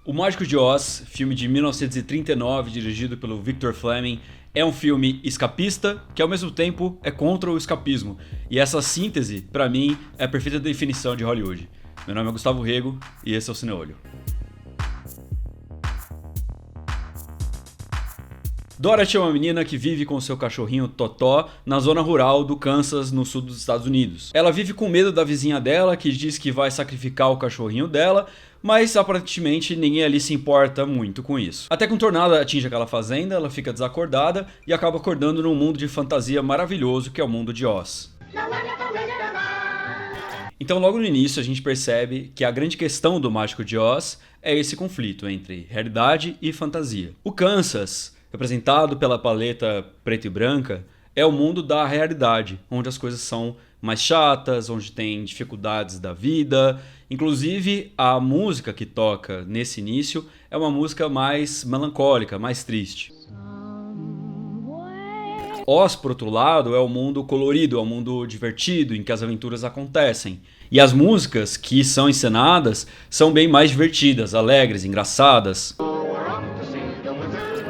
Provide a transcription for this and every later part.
O Mágico de Oz, filme de 1939, dirigido pelo Victor Fleming, é um filme escapista que ao mesmo tempo é contra o escapismo. E essa síntese, pra mim, é a perfeita definição de Hollywood. Meu nome é Gustavo Rego e esse é o Cineolho. Dorothy é uma menina que vive com seu cachorrinho Totó na zona rural do Kansas, no sul dos Estados Unidos. Ela vive com medo da vizinha dela, que diz que vai sacrificar o cachorrinho dela, mas aparentemente ninguém ali se importa muito com isso. Até que um tornado atinge aquela fazenda, ela fica desacordada e acaba acordando num mundo de fantasia maravilhoso que é o mundo de Oz. Então logo no início a gente percebe que a grande questão do Mágico de Oz é esse conflito entre realidade e fantasia. O Kansas, representado pela paleta preta e branca, é o mundo da realidade, onde as coisas são mais chatas, onde tem dificuldades da vida. Inclusive, a música que toca nesse início é uma música mais melancólica, mais triste. Oz, por outro lado, é o mundo colorido, é o mundo divertido, em que as aventuras acontecem. E as músicas que são encenadas são bem mais divertidas, alegres, engraçadas.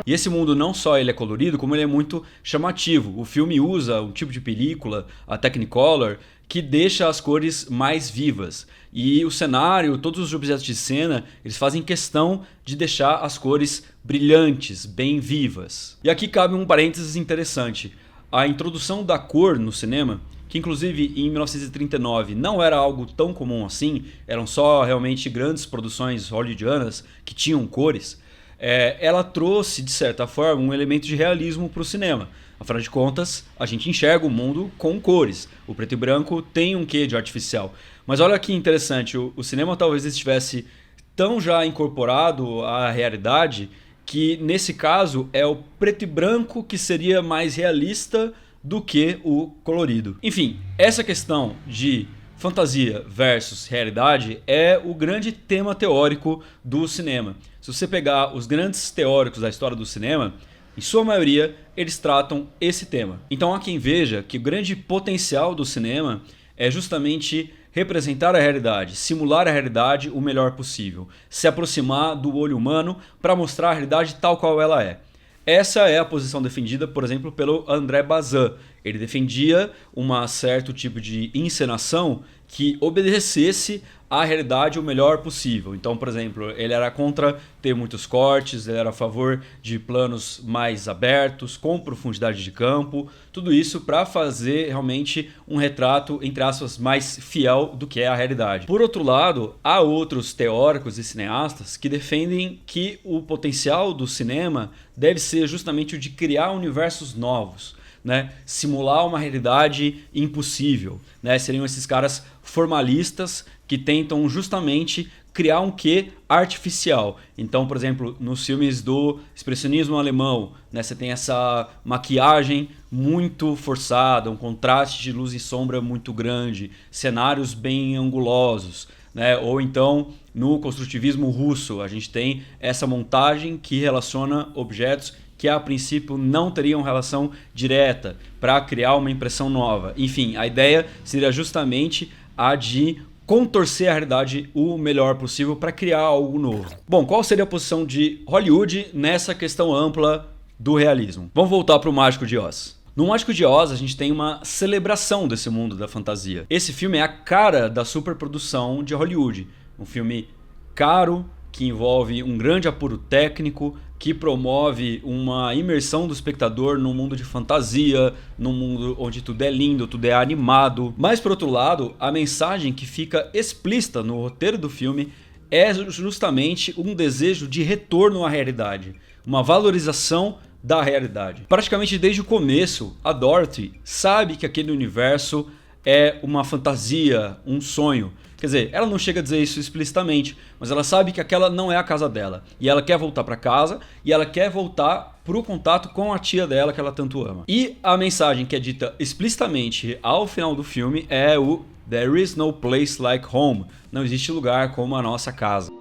E esse mundo não só ele é colorido, como ele é muito chamativo. O filme usa um tipo de película, a Technicolor, que deixa as cores mais vivas. E o cenário, todos os objetos de cena, eles fazem questão de deixar as cores brilhantes, bem vivas. E aqui cabe um parênteses interessante. A introdução da cor no cinema, que inclusive em 1939 não era algo tão comum assim, eram só realmente grandes produções hollywoodianas que tinham cores, ela trouxe, de certa forma, um elemento de realismo para o cinema. Afinal de contas, a gente enxerga o mundo com cores. O preto e branco tem um quê de artificial. Mas olha que interessante, o cinema talvez estivesse tão já incorporado à realidade que, nesse caso, é o preto e branco que seria mais realista do que o colorido. Enfim, essa questão de fantasia versus realidade é o grande tema teórico do cinema. Se você pegar os grandes teóricos da história do cinema, em sua maioria, eles tratam esse tema. Então há quem veja que o grande potencial do cinema é justamente representar a realidade, simular a realidade o melhor possível, se aproximar do olho humano para mostrar a realidade tal qual ela é. Essa é a posição defendida, por exemplo, pelo André Bazin. Ele defendia um certo tipo de encenação que obedecesse à realidade o melhor possível. Então, por exemplo, ele era contra ter muitos cortes, ele era a favor de planos mais abertos, com profundidade de campo, tudo isso para fazer realmente um retrato, entre aspas, mais fiel do que é a realidade. Por outro lado, há outros teóricos e cineastas que defendem que o potencial do cinema deve ser justamente o de criar universos novos, né? Simular uma realidade impossível, né? Seriam esses caras formalistas que tentam justamente criar um quê artificial. Então, por exemplo, nos filmes do expressionismo alemão, né, você tem essa maquiagem muito forçada, um contraste de luz e sombra muito grande, cenários bem angulosos, né? Ou então no construtivismo russo, a gente tem essa montagem que relaciona objetos que a princípio não teriam relação direta para criar uma impressão nova. Enfim, a ideia seria justamente a de contorcer a realidade o melhor possível para criar algo novo. Bom, qual seria a posição de Hollywood nessa questão ampla do realismo? Vamos voltar para o Mágico de Oz. No Mágico de Oz, a gente tem uma celebração desse mundo da fantasia. Esse filme é a cara da superprodução de Hollywood. Um filme caro, que envolve um grande apuro técnico, que promove uma imersão do espectador num mundo de fantasia, num mundo onde tudo é lindo, tudo é animado. Mas, por outro lado, a mensagem que fica explícita no roteiro do filme é justamente um desejo de retorno à realidade, uma valorização da realidade. Praticamente desde o começo, a Dorothy sabe que aquele universo é uma fantasia, um sonho. Quer dizer, ela não chega a dizer isso explicitamente, mas ela sabe que aquela não é a casa dela. E ela quer voltar para casa e ela quer voltar pro contato com a tia dela que ela tanto ama. E a mensagem que é dita explicitamente ao final do filme é o "There is no place like home". Não existe lugar como a nossa casa.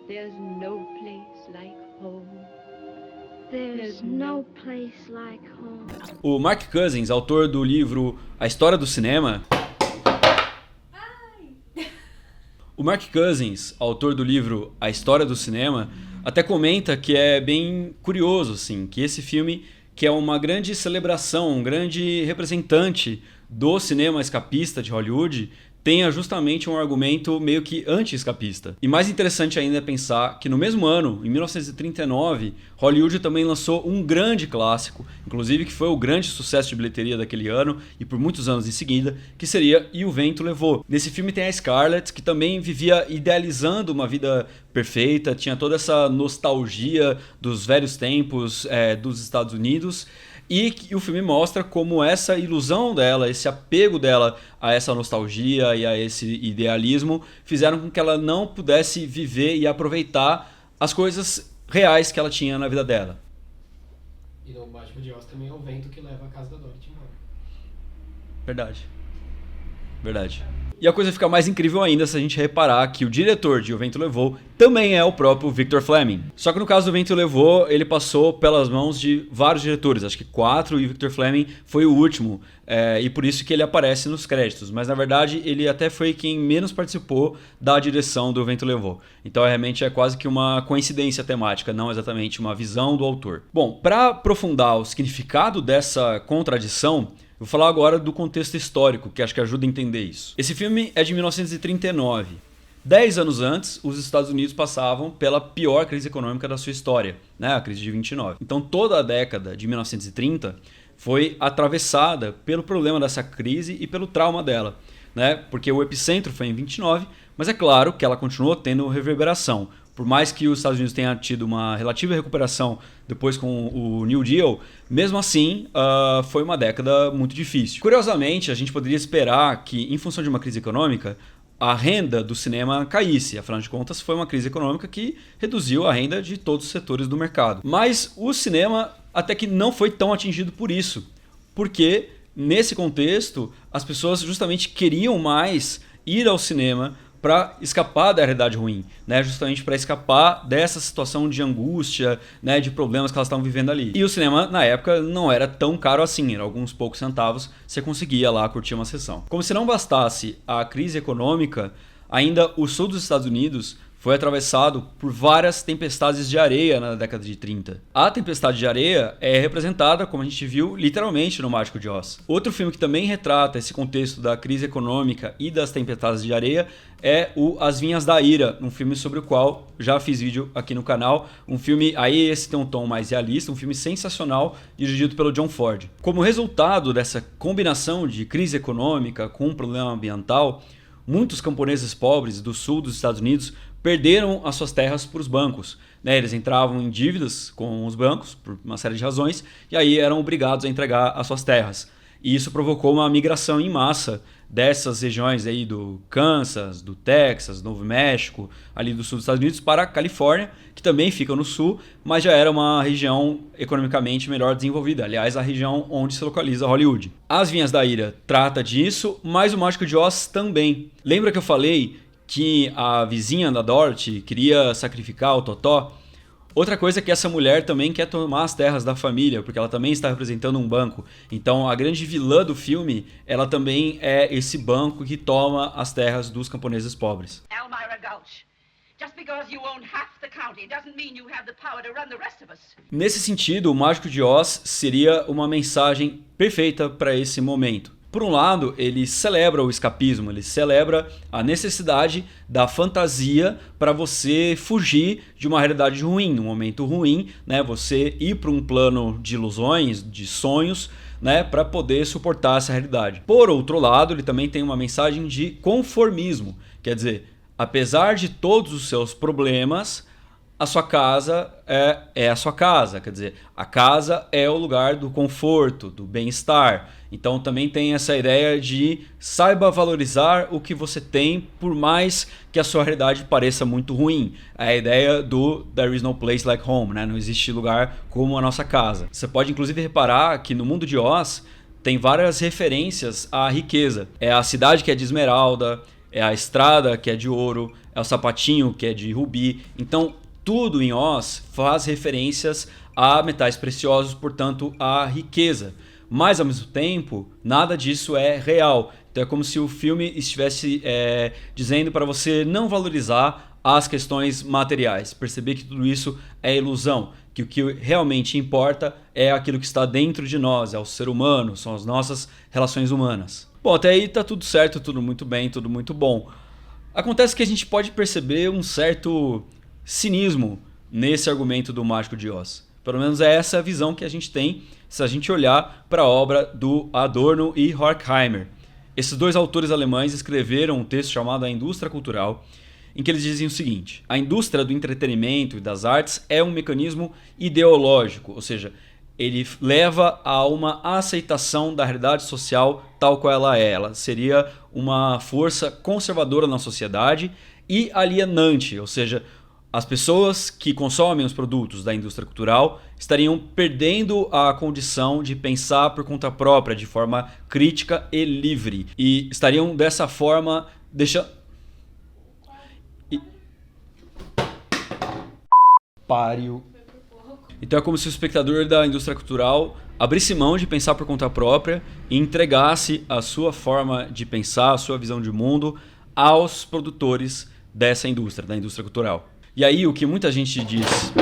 There's no place like home. There's no place like home. O Mark Cousins, autor do livro A História do Cinema, O Mark Cousins, autor do livro A História do Cinema, até comenta que é bem curioso, assim, que esse filme, que é uma grande celebração, um grande representante do cinema escapista de Hollywood, tenha justamente um argumento meio que anti-escapista. E mais interessante ainda é pensar que no mesmo ano, em 1939, Hollywood também lançou um grande clássico, inclusive que foi o grande sucesso de bilheteria daquele ano e por muitos anos em seguida, que seria E o Vento Levou. Nesse filme tem a Scarlett, que também vivia idealizando uma vida perfeita, tinha toda essa nostalgia dos velhos tempos dos Estados Unidos. E o filme mostra como essa ilusão dela, esse apego dela a essa nostalgia e a esse idealismo fizeram com que ela não pudesse viver e aproveitar as coisas reais que ela tinha na vida dela. E no Mágico de Oz também é o vento que leva a casa da Dorothy embora. Verdade. Verdade. E a coisa fica mais incrível ainda se a gente reparar que o diretor de O Vento Levou também é o próprio Victor Fleming. Só que no caso do Vento Levou, ele passou pelas mãos de vários diretores, acho que 4, e o Victor Fleming foi o último, e por isso que ele aparece nos créditos. Mas na verdade ele até foi quem menos participou da direção do Vento Levou. Então realmente é quase que uma coincidência temática, não exatamente uma visão do autor. Bom, para aprofundar o significado dessa contradição, vou falar agora do contexto histórico, que acho que ajuda a entender isso. Esse filme é de 1939. 10 anos antes, os Estados Unidos passavam pela pior crise econômica da sua história, né? A crise de 29. Então toda a década de 1930 foi atravessada pelo problema dessa crise e pelo trauma dela, né? Porque o epicentro foi em 29, mas é claro que ela continuou tendo reverberação. Por mais que os Estados Unidos tenham tido uma relativa recuperação depois com o New Deal, mesmo assim foi uma década muito difícil. Curiosamente, a gente poderia esperar que, em função de uma crise econômica, a renda do cinema caísse. Afinal de contas, foi uma crise econômica que reduziu a renda de todos os setores do mercado. Mas o cinema até que não foi tão atingido por isso, porque nesse contexto as pessoas justamente queriam mais ir ao cinema para escapar da realidade ruim, né? Justamente para escapar dessa situação de angústia, né? De problemas que elas estavam vivendo ali. E o cinema, na época, não era tão caro assim, era alguns poucos centavos, você conseguia lá curtir uma sessão. Como se não bastasse a crise econômica, ainda o sul dos Estados Unidos foi atravessado por várias tempestades de areia na década de 30. A tempestade de areia é representada, como a gente viu, literalmente no Mágico de Oz. Outro filme que também retrata esse contexto da crise econômica e das tempestades de areia é o As Vinhas da Ira, um filme sobre o qual já fiz vídeo aqui no canal. Um filme, aí esse tem um tom mais realista, um filme sensacional, dirigido pelo John Ford. Como resultado dessa combinação de crise econômica com um problema ambiental, muitos camponeses pobres do sul dos Estados Unidos perderam as suas terras para os bancos, né? Eles entravam em dívidas com os bancos por uma série de razões e aí eram obrigados a entregar as suas terras. E isso provocou uma migração em massa dessas regiões aí do Kansas, do Texas, Novo México, ali do sul dos Estados Unidos para a Califórnia, que também fica no sul, mas já era uma região economicamente melhor desenvolvida. Aliás, a região onde se localiza Hollywood. As Vinhas da Ira trata disso, mas o Mágico de Oz também. Lembra que eu falei que a vizinha da Dorothy queria sacrificar o Totó? Outra coisa é que essa mulher também quer tomar as terras da família, porque ela também está representando um banco. Então a grande vilã do filme, ela também é esse banco que toma as terras dos camponeses pobres. Elmira Gulch. Just because you own half the county doesn't mean you have the power to run the rest of us. Nesse sentido, o Mágico de Oz seria uma mensagem perfeita para esse momento. Por um lado, ele celebra o escapismo, ele celebra a necessidade da fantasia para você fugir de uma realidade ruim, um momento ruim, né? Você ir para um plano de ilusões, de sonhos, né? Para poder suportar essa realidade. Por outro lado, ele também tem uma mensagem de conformismo, quer dizer, apesar de todos os seus problemas, a sua casa é a sua casa, quer dizer, a casa é o lugar do conforto, do bem-estar. Então também tem essa ideia de saiba valorizar o que você tem, por mais que a sua realidade pareça muito ruim. É a ideia do There is no place like home, né? Não existe lugar como a nossa casa. Você pode inclusive reparar que no mundo de Oz tem várias referências à riqueza. É a cidade que é de esmeralda, é a estrada que é de ouro, é o sapatinho que é de rubi. Então tudo em Oz faz referências a metais preciosos, portanto a riqueza. Mas ao mesmo tempo, nada disso é real. Então é como se o filme estivesse dizendo para você não valorizar às questões materiais, perceber que tudo isso é ilusão, que o que realmente importa é aquilo que está dentro de nós, é o ser humano, são as nossas relações humanas. Bom, até aí tá tudo certo, tudo muito bem, tudo muito bom. Acontece que a gente pode perceber um certo cinismo nesse argumento do Mágico de Oz. Pelo menos é essa a visão que a gente tem se a gente olhar para a obra do Adorno e Horkheimer. Esses dois autores alemães escreveram um texto chamado A Indústria Cultural, em que eles dizem o seguinte: a indústria do entretenimento e das artes é um mecanismo ideológico, ou seja, ele leva a uma aceitação da realidade social tal qual ela é. Ela seria uma força conservadora na sociedade e alienante, ou seja, as pessoas que consomem os produtos da indústria cultural estariam perdendo a condição de pensar por conta própria, de forma crítica e livre. E estariam dessa forma deixando... Pariu. Então é como se o espectador da indústria cultural abrisse mão de pensar por conta própria e entregasse a sua forma de pensar, a sua visão de mundo aos produtores dessa indústria, da indústria cultural. E aí o que muita gente diz...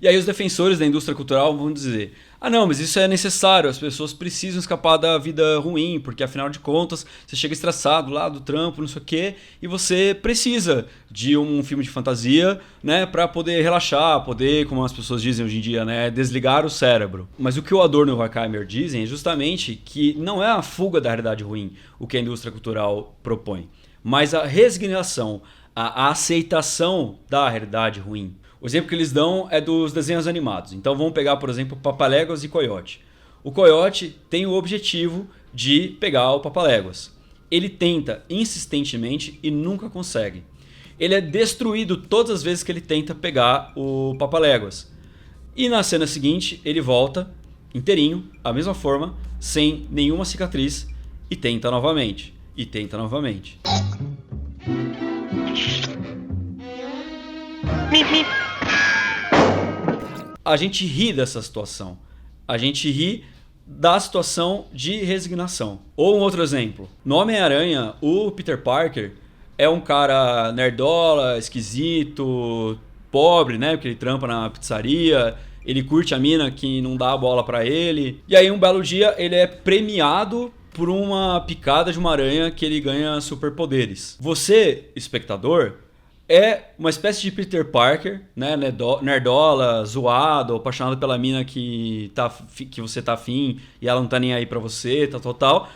E aí os defensores da indústria cultural vão dizer: ah não, mas isso é necessário, as pessoas precisam escapar da vida ruim, porque afinal de contas você chega estressado lá do trampo, não sei o quê, e você precisa de um filme de fantasia, né, para poder relaxar, poder, como as pessoas dizem hoje em dia, né, desligar o cérebro. Mas o que o Adorno e o Horkheimer dizem é justamente que não é a fuga da realidade ruim o que a indústria cultural propõe, mas a resignação, a aceitação da realidade ruim. O exemplo que eles dão é dos desenhos animados. Então vamos pegar, por exemplo, Papaléguas e Coiote. O Coiote tem o objetivo de pegar o Papaléguas. Ele tenta insistentemente e nunca consegue. Ele é destruído todas as vezes que ele tenta pegar o Papaléguas. E na cena seguinte ele volta inteirinho, a mesma forma, sem nenhuma cicatriz, e tenta novamente. E tenta novamente. A gente ri dessa situação. A gente ri da situação de resignação. Ou um outro exemplo. No Homem-Aranha, o Peter Parker é um cara nerdola, esquisito, pobre, né? Porque ele trampa na pizzaria, ele curte a mina que não dá a bola pra ele. E aí um belo dia ele é premiado por uma picada de uma aranha que ele ganha superpoderes. Você, espectador, é uma espécie de Peter Parker, né, nerdola, zoado, apaixonado pela mina que você tá afim e ela não tá nem aí pra você, tal.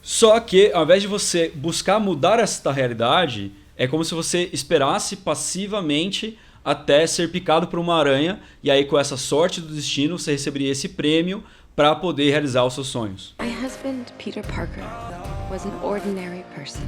Só que, ao invés de você buscar mudar esta realidade, é como se você esperasse passivamente até ser picado por uma aranha, e aí com essa sorte do destino você receberia esse prêmio para poder realizar os seus sonhos. My husband, Peter Parker, was an ordinary person.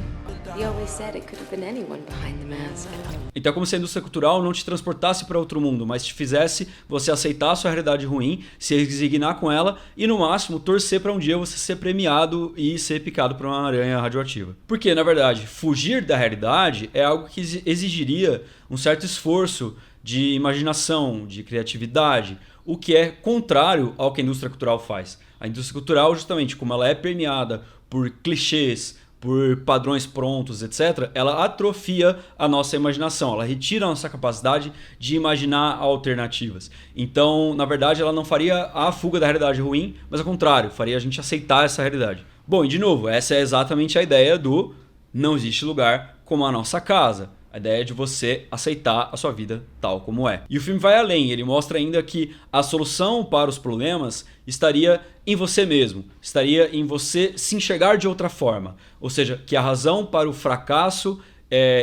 He always said it could have been anyone behind the mask. Então é como se a indústria cultural não te transportasse para outro mundo, mas te fizesse você aceitar a sua realidade ruim, se resignar com ela e no máximo torcer para um dia você ser premiado e ser picado por uma aranha radioativa. Porque, na verdade, fugir da realidade é algo que exigiria um certo esforço de imaginação, de criatividade, o que é contrário ao que a indústria cultural faz. A indústria cultural, justamente como ela é permeada por clichês, por padrões prontos, etc., ela atrofia a nossa imaginação, ela retira a nossa capacidade de imaginar alternativas. Então, na verdade, ela não faria a fuga da realidade ruim, mas ao contrário, faria a gente aceitar essa realidade. Bom, e de novo, essa é exatamente a ideia do não existe lugar como a nossa casa. A ideia é de você aceitar a sua vida tal como é. E o filme vai além, ele mostra ainda que a solução para os problemas estaria em você mesmo, estaria em você se enxergar de outra forma. Ou seja, que a razão para o fracasso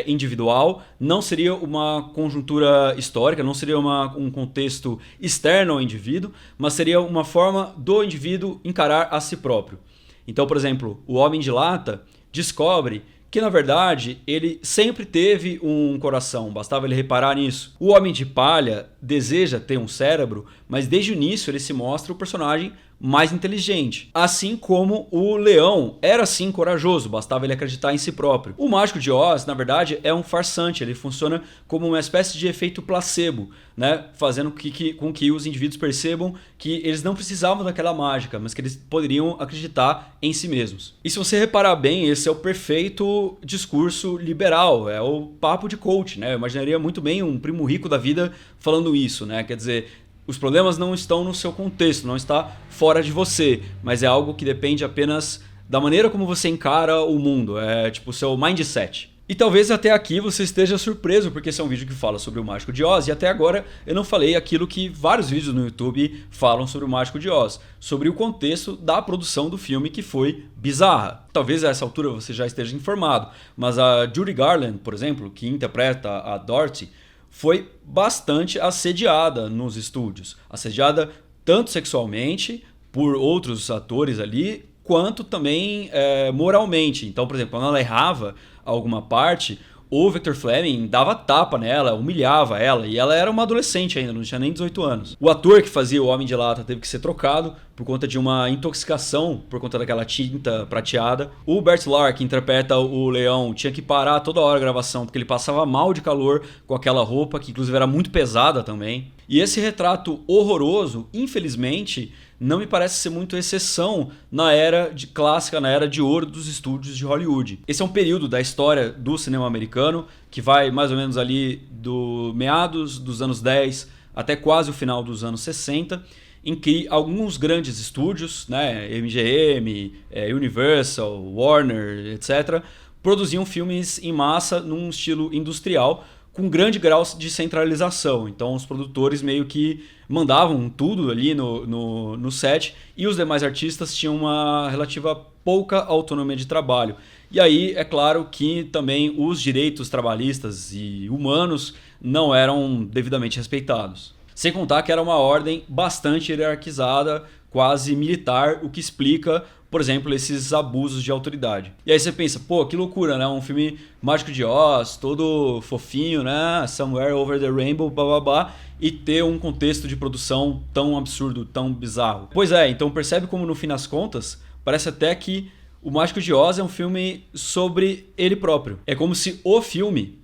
individual não seria uma conjuntura histórica, não seria um contexto externo ao indivíduo, mas seria uma forma do indivíduo encarar a si próprio. Então, por exemplo, o Homem de Lata descobre que na verdade ele sempre teve um coração, bastava ele reparar nisso. O Homem de Palha deseja ter um cérebro, mas desde o início ele se mostra o personagem mais inteligente. Assim como o leão era sim corajoso, bastava ele acreditar em si próprio. O Mágico de Oz, na verdade, é um farsante, ele funciona como uma espécie de efeito placebo, né? Fazendo com que os indivíduos percebam que eles não precisavam daquela mágica, mas que eles poderiam acreditar em si mesmos. E se você reparar bem, esse é o perfeito discurso liberal, é o papo de coach, né? Eu imaginaria muito bem um primo rico da vida falando isso, né? Quer dizer, os problemas não estão no seu contexto, não está fora de você, mas é algo que depende apenas da maneira como você encara o mundo, é tipo o seu mindset. E talvez até aqui você esteja surpreso, porque esse é um vídeo que fala sobre o Mágico de Oz, e até agora eu não falei aquilo que vários vídeos no YouTube falam sobre o Mágico de Oz, sobre o contexto da produção do filme, que foi bizarra. Talvez a essa altura você já esteja informado, mas a Judy Garland, por exemplo, que interpreta a Dorothy, foi bastante assediada nos estúdios. Assediada tanto sexualmente por outros atores ali, quanto também moralmente. Então, por exemplo, quando ela errava alguma parte, o Victor Fleming dava tapa nela, humilhava ela, e ela era uma adolescente ainda, não tinha nem 18 anos. O ator que fazia o Homem de Lata teve que ser trocado por conta de uma intoxicação, por conta daquela tinta prateada. O Bert Lahr, que interpreta o Leão, tinha que parar toda hora a gravação, porque ele passava mal de calor com aquela roupa, que inclusive era muito pesada também. E esse retrato horroroso, infelizmente, não me parece ser muito exceção na era clássica, na era de ouro dos estúdios de Hollywood. Esse é um período da história do cinema americano que vai mais ou menos ali do meados dos anos 10 até quase o final dos anos 60, em que alguns grandes estúdios, né, MGM, Universal, Warner, etc., produziam filmes em massa num estilo industrial, com grande grau de centralização. Então os produtores meio que mandavam tudo ali no set, e os demais artistas tinham uma relativa pouca autonomia de trabalho. E aí é claro que também os direitos trabalhistas e humanos não eram devidamente respeitados. Sem contar que era uma ordem bastante hierarquizada, quase militar, o que explica, por exemplo, esses abusos de autoridade. E aí você pensa, pô, que loucura, né? Um filme Mágico de Oz, todo fofinho, né? Somewhere Over the Rainbow, blá blá blá, e ter um contexto de produção tão absurdo, tão bizarro. Pois é, então percebe como no fim das contas, parece até que o Mágico de Oz é um filme sobre ele próprio. É como se o filme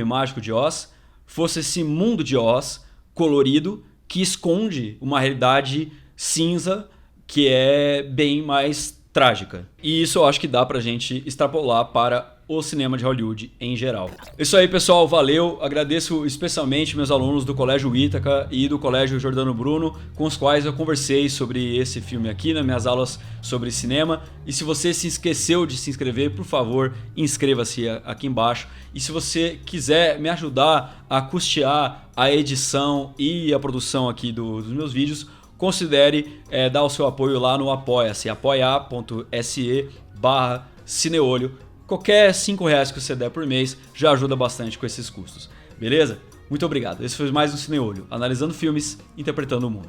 Mágico de Oz, fosse esse mundo de Oz colorido que esconde uma realidade cinza que é bem mais trágica. E isso eu acho que dá pra gente extrapolar para o cinema de Hollywood em geral. Isso aí, pessoal, valeu. Agradeço especialmente meus alunos do Colégio Ítaca e do Colégio Jordano Bruno, com os quais eu conversei sobre esse filme aqui nas minhas aulas sobre cinema. E se você se esqueceu de se inscrever, por favor, inscreva-se aqui embaixo. E se você quiser me ajudar a custear a edição e a produção aqui dos meus vídeos, considere dar o seu apoio lá no Apoia-se, apoia.se/Cineolho. Qualquer R$5 que você der por mês já ajuda bastante com esses custos, beleza? Muito obrigado, esse foi mais um Cineolho, analisando filmes, interpretando o mundo.